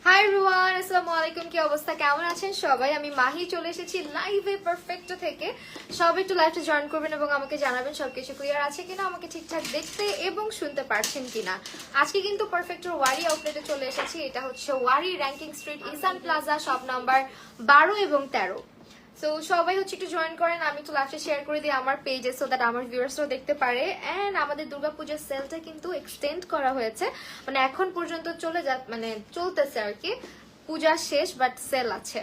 Hi everyone, আসসালামু আলাইকুম। কি অবস্থা, কেমন আছেন সবাই? আমি মাহি চলে এসেছি লাইভে পারফেক্ট থেকে। সবাই একটু লাইভটা জয়েন করবেন এবং আমাকে জানাবেন সবকিছু ক্লিয়ার আছে কিনা, আমাকে ঠিকঠাক দেখতে এবং শুনতে পারছেন কিনা। আজকে কিন্তু পারফেক্টের ওয়ারি আউটলেটে চলে এসেছি। এটা হচ্ছে Wari Rankin street, Isan plaza, shop number 12 এবং 13। সো সবাই হচ্ছে একটু জয়েন করেন। আমি একটু লাইভটা শেয়ার করে দিই আমার পেজে, সো দ্যাট আমার ভিউয়ার্সরাও দেখতে পারে। অ্যান্ড আমাদের দুর্গাপূজার সেলটা কিন্তু এক্সটেন্ড করা হয়েছে, মানে এখন পর্যন্ত চলতেছে আর কি। পূজা শেষ, বাট সেল আছে।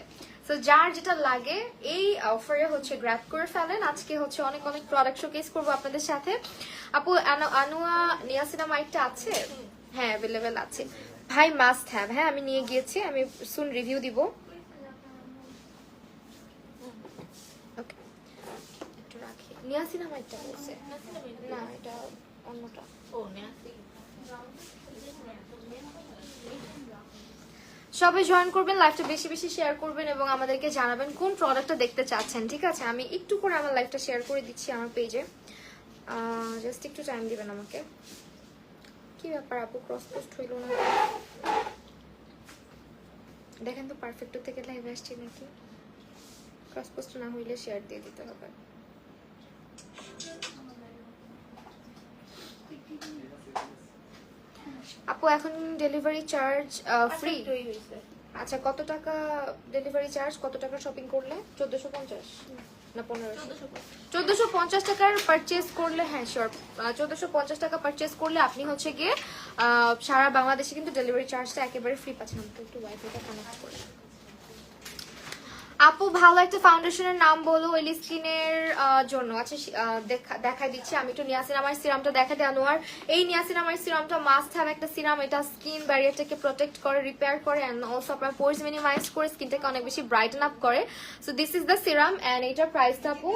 সো যার যেটা লাগে এই অফারে হচ্ছে গ্র্যাব করে ফেলেন। আজকে হচ্ছে অনেক অনেক প্রোডাক্ট শোকেস করবো আপনাদের সাথে। আপু আনুয়া নিয়াসিনামাইডটা আছে? হ্যাঁ, অ্যাভেলেবেল আছে ভাই, মাস্ট হ্যাভ। হ্যাঁ, আমি নিয়ে গিয়েছি, আমি সুন রিভিউ দিব। নিয়াসিনামাইডটা বলছে না, এটা অন্যটা। সবাই জয়েন করবেন, লাইভটা বেশি বেশি শেয়ার করবেন এবং আমাদেরকে জানাবেন কোন প্রোডাক্টটা দেখতে চাচ্ছেন। ঠিক আছে, আমি একটু করে আমার লাইভটা শেয়ার করে দিচ্ছি আমার পেজে। জাস্ট একটু টাইম দিবেন আমাকে। কি ব্যাপার আপু, ক্রস পোস্ট হইল না? দেখেন তো পারফেক্ট থেকে লাইভে আসছি নাকি। ক্রস পোস্ট না হইলে শেয়ার দিয়ে দিতে হবে। আপু এখন ডেলিভারি চার্জ ফ্রি? আচ্ছা, কত টাকা ডেলিভারি চার্জ? কত টাকা শপিং করলে? 1450 না 1500? 1450 টাকার পারচেজ করলে, হ্যাঁ শিওর, 1450 টাকা পারচেজ করলে আপনি হচ্ছে গিয়ে সারা বাংলাদেশে কিন্তু ডেলিভারি চার্জটা একেবারে ফ্রি পাচ্ছেন। আমি একটু ওয়াইফাইটা কানেক্ট করে। আপু ভালো একটা ফাউন্ডেশনের নাম বলো অয়েলি স্কিনের জন্য। আচ্ছা দেখাই দিচ্ছি। আমি একটু নিয়াসিনামাইড সিরামটা দেখা দিই আনোয়ার। এই নিয়াসিনামাইড সিরামটা মাস্ট হ্যাভ একটা সিরাম। এটা স্কিন ব্যারিয়ারটাকে প্রোটেক্ট করে, রিপেয়ার করে, এন্ড অলসো আপনার পোর্স মিনিমাইজ করে স্কিনটাকে অনেক বেশি ব্রাইটেন আপ করে। So this is the serum and এটার প্রাইসটা আপু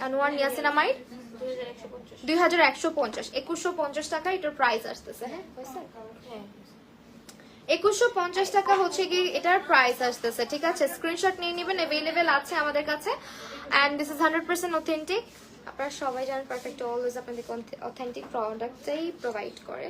আনোয়ার নিয়াসিনামাইড 2150, 2150 টাকা এটার প্রাইস আসতেছে। হ্যাঁ, 2150 টাকা হচ্ছে কি এটার প্রাইস আসতেছে। ঠিক আছে, স্ক্রিনশট নিয়ে নেবেন, অ্যাভেলেবেল আছে আমাদের কাছে। And this is 100% authentic. আপনারা সবাই জানেন পারফেক্ট অলওয়েজ আপনাদের অথেন্টিক প্রোডাক্টটাই প্রোভাইড করে।